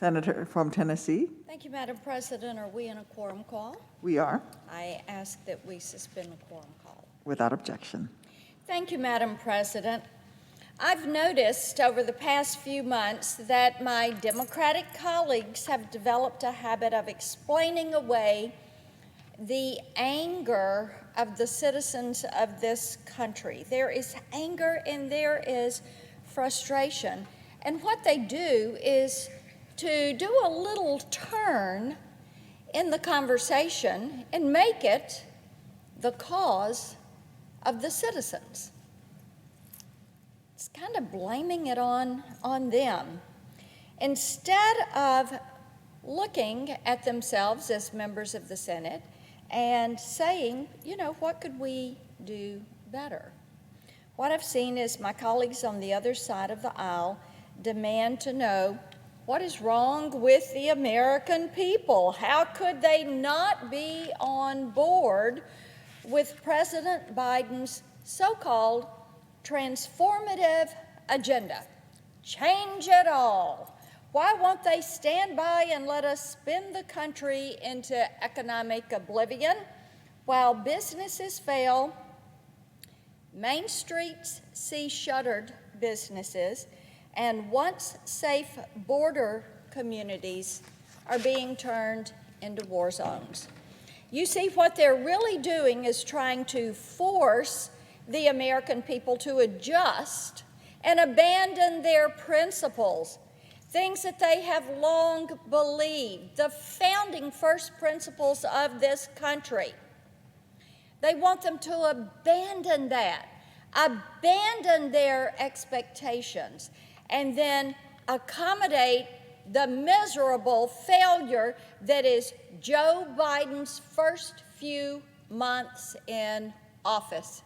Senator from Tennessee. Thank you, Madam President. Are we in a quorum call? We are, I ask that we suspend the quorum call. without objection. Thank you, Madam President. I've noticed over the past few months that my Democratic colleagues have developed a habit of explaining away the anger of the citizens of this country. There is anger and there is frustration. And what they do is to do a little turn in the conversation and make it the cause of the citizens. It's kind of blaming it on them. Instead of looking at themselves as members of the Senate and saying, you know, what could we do better? What I've seen is my colleagues on the other side of the aisle demand to know what is wrong with the American people. How could they not be on board with President Biden's so-called transformative agenda? Change it all. Why won't they stand by and let us spin the country into economic oblivion while businesses fail, main streets see shuttered businesses, and once safe border communities are being turned into war zones? You see, what they're really doing is trying to force the American people to adjust and abandon their principles, things that they have long believed, the founding first principles of this country. They want them to abandon that, abandon their expectations, and then accommodate the miserable failure that is Joe Biden's first few months in office.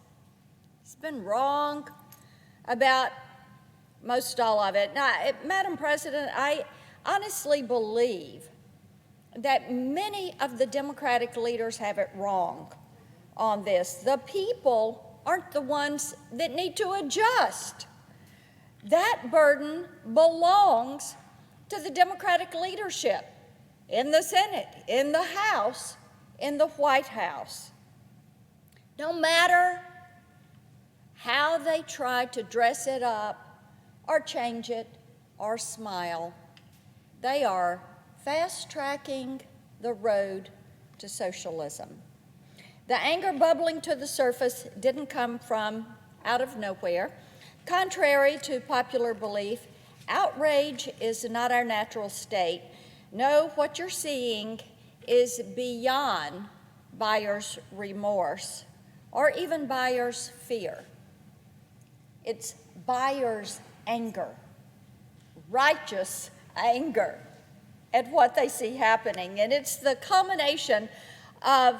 He's been wrong about most all of it. Now, Madam President, I honestly believe that many of the Democratic leaders have it wrong on this. The people aren't the ones that need to adjust. That burden belongs to the Democratic leadership in the Senate, in the House, in the White House. No matter how they try to dress it up or change it or smile, they are fast-tracking the road to socialism. The anger bubbling to the surface didn't come from out of nowhere. Contrary to popular belief, outrage is not our natural state. No, what you're seeing is beyond buyer's remorse or even buyer's fear. It's buyer's anger, righteous anger at what they see happening. And it's the culmination of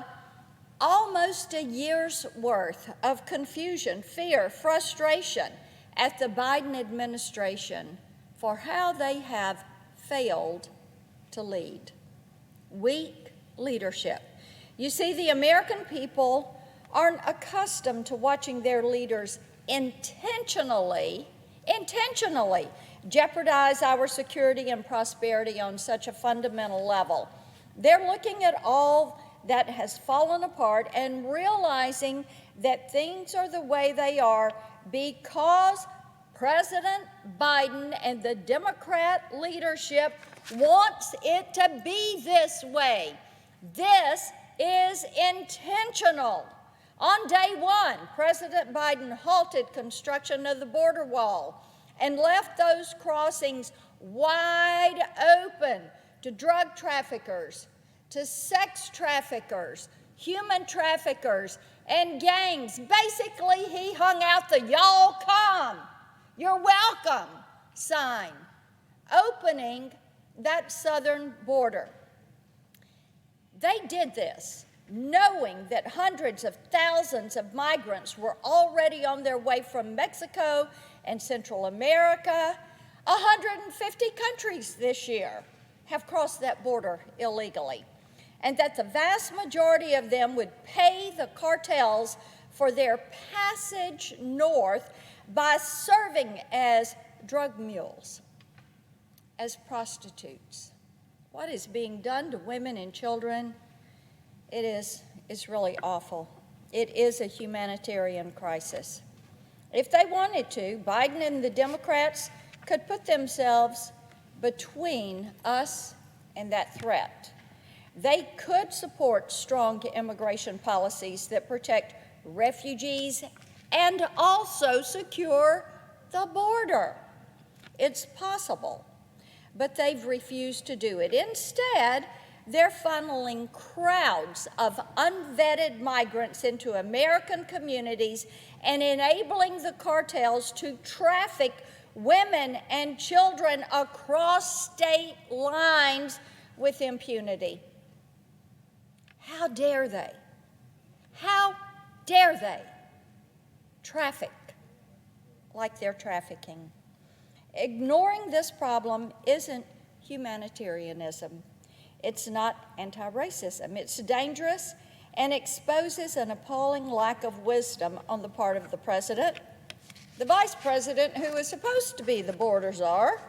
almost a year's worth of confusion, fear, frustration at the Biden administration for how they have failed to lead. Weak leadership. You see, the American people aren't accustomed to watching their leaders intentionally jeopardize our security and prosperity on such a fundamental level. They're looking at all that has fallen apart and realizing that things are the way they are because President Biden and the Democrat leadership wants it to be this way. This is intentional. On day one, President Biden halted construction of the border wall and left those crossings wide open to drug traffickers, to sex traffickers, human traffickers, and gangs. Basically, he hung out the "y'all come, you're welcome" sign, opening that southern border. They did this knowing that hundreds of thousands of migrants were already on their way from Mexico and Central America. 150 countries this year have crossed that border illegally, and that the vast majority of them would pay the cartels for their passage north by serving as drug mules. as prostitutes. What is being done to women and children, it's really awful. It is a humanitarian crisis. If they wanted to, Biden and the Democrats could put themselves between us and that threat. They could support strong immigration policies that protect refugees and also secure the border. It's possible, but they've refused to do it. Instead, they're funneling crowds of unvetted migrants into American communities and enabling the cartels to traffic women and children across state lines with impunity. How dare they? How dare they traffic like they're trafficking? Ignoring this problem isn't humanitarianism. It's not anti-racism. It's dangerous and exposes an appalling lack of wisdom on the part of the president, the vice president, who is supposed to be the border czar,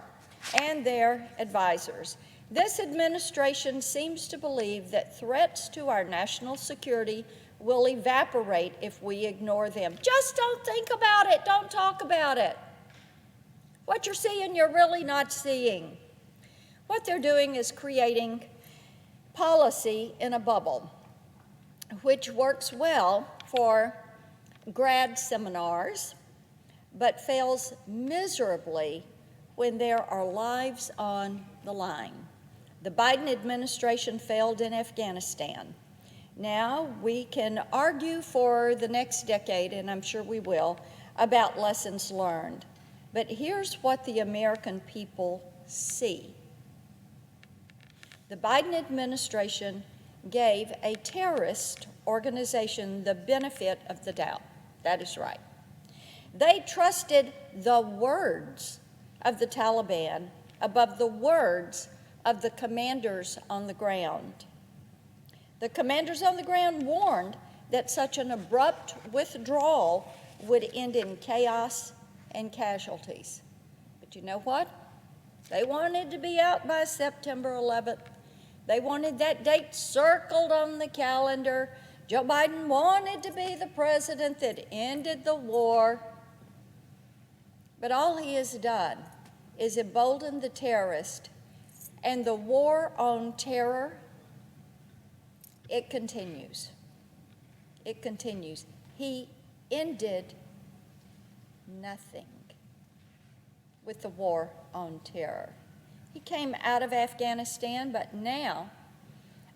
and their advisors. This administration seems to believe that threats to our national security will evaporate if we ignore them. Just don't think about it. Don't talk about it. What you're seeing, you're really not seeing. What they're doing is creating policy in a bubble, which works well for grad seminars, but fails miserably when there are lives on the line. The Biden administration failed in Afghanistan. Now we can argue for the next decade, and I'm sure we will, about lessons learned. But here's what the American people see. The Biden administration gave a terrorist organization the benefit of the doubt. That is right. They trusted the words of the Taliban above the words of the commanders on the ground. The commanders on the ground warned that such an abrupt withdrawal would end in chaos and casualties. But you know what? They wanted to be out by September 11th. They wanted that date circled on the calendar. Joe Biden wanted to be the president that ended the war. But all he has done is embolden the terrorist, and the war on terror, it continues. It continues. He ended nothing with the war on terror. He came out of Afghanistan, but now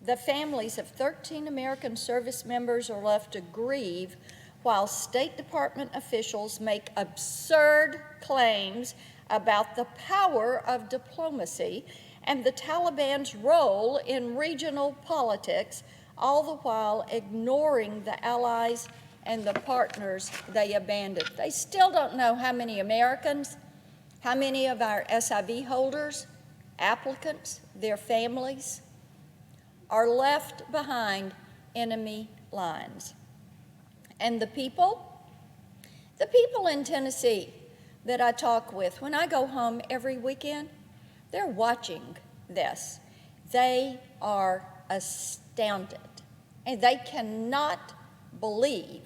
the families of 13 American service members are left to grieve while State Department officials make absurd claims about the power of diplomacy and the Taliban's role in regional politics, all the while ignoring the allies and the partners they abandoned. They still don't know how many Americans, how many of our SIV holders, applicants, their families, are left behind enemy lines. And the people in Tennessee that I talk with, when I go home every weekend, they're watching this. They are astounded, and they cannot believe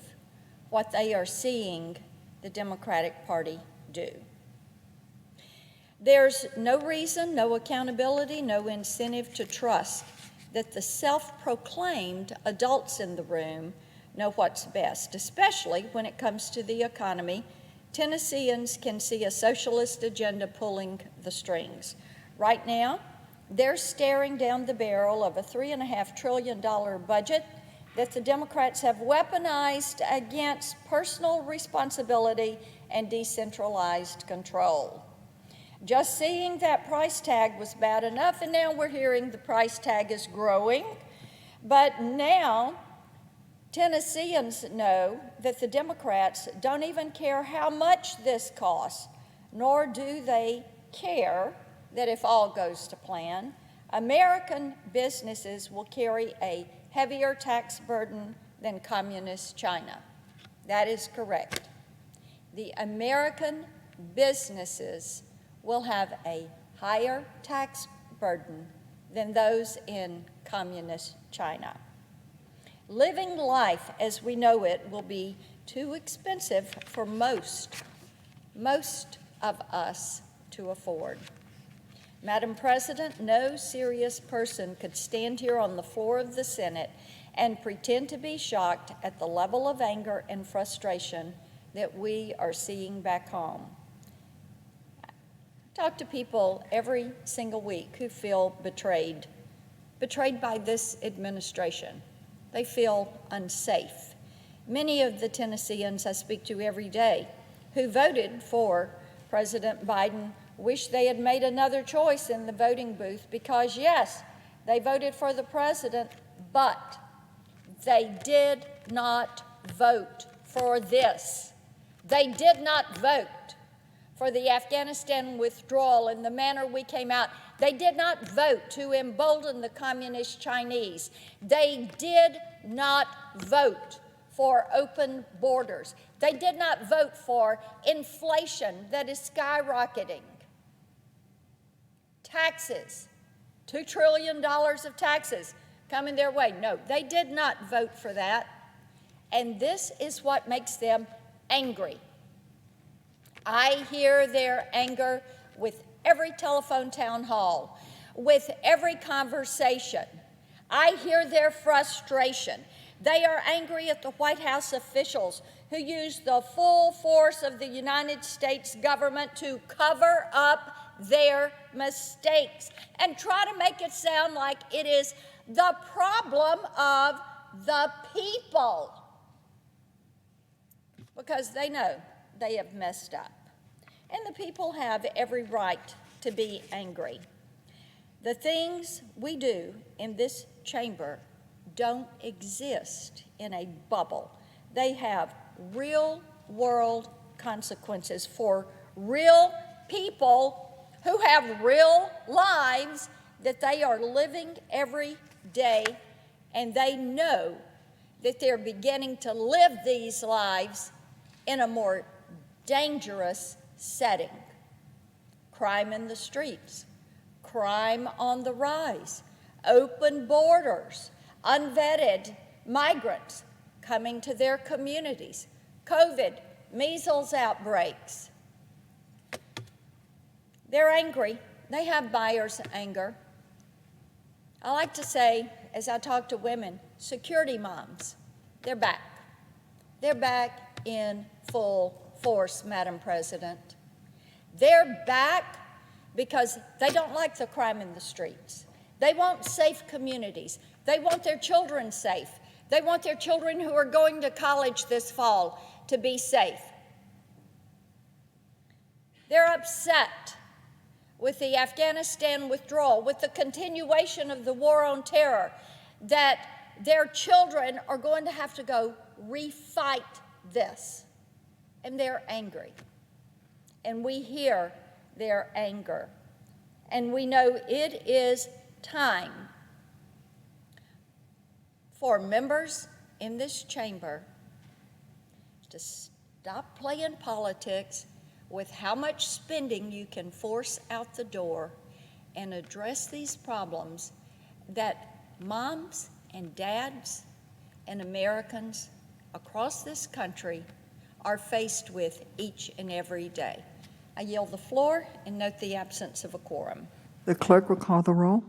what they are seeing the Democratic Party do. There's no reason, no accountability, no incentive to trust that the self-proclaimed adults in the room know what's best, especially when it comes to the economy. Tennesseans can see a socialist agenda pulling the strings. Right now, they're staring down the barrel of a $3.5 trillion budget that the Democrats have weaponized against personal responsibility and decentralized control. Just seeing that price tag was bad enough, and now we're hearing the price tag is growing. But now Tennesseans know that the Democrats don't even care how much this costs, nor do they care that if all goes to plan, American businesses will carry a heavier tax burden than communist China. That is correct. The American businesses will have a higher tax burden than those in communist China. Living life as we know it will be too expensive for most of us to afford. Madam President, no serious person could stand here on the floor of the Senate and pretend to be shocked at the level of anger and frustration that we are seeing back home. I talk to people every single week who feel betrayed by this administration. They feel unsafe. Many of the Tennesseans I speak to every day who voted for President Biden wish they had made another choice in the voting booth because, yes, they voted for the president, but they did not vote for this. They did not vote for the Afghanistan withdrawal in the manner we came out. They did not vote to embolden the communist Chinese. They did not vote for open borders. They did not vote for inflation that is skyrocketing. Taxes, $2 trillion of taxes coming their way. No, they did not vote for that. And this is what makes them angry. I hear their anger with every telephone town hall, with every conversation. I hear their frustration. They are angry at the White House officials who use the full force of the United States government to cover up their mistakes and try to make it sound like it is the problem of the people, because they know they have messed up. And the people have every right to be angry. The things we do in this chamber don't exist in a bubble. They have real-world consequences for real people who have real lives that they are living every day, and they know that they're beginning to live these lives in a more dangerous setting. Crime in the streets, crime on the rise, open borders, unvetted migrants coming to their communities, COVID, measles outbreaks. They're angry. They have buyer's anger. I like to say, as I talk to women, security moms, they're back. They're back in full force, Madam President. They're back because they don't like the crime in the streets. They want safe communities. They want their children safe. They want their children who are going to college this fall to be safe. They're upset with the Afghanistan withdrawal, with the continuation of the war on terror, that their children are going to have to go refight this. And they're angry. And we hear their anger. And we know it is time for members in this chamber to stop playing politics with how much spending you can force out the door and address these problems that moms and dads and Americans across this country are faced with each and every day. I yield the floor and note the absence of a quorum. The clerk will call the roll.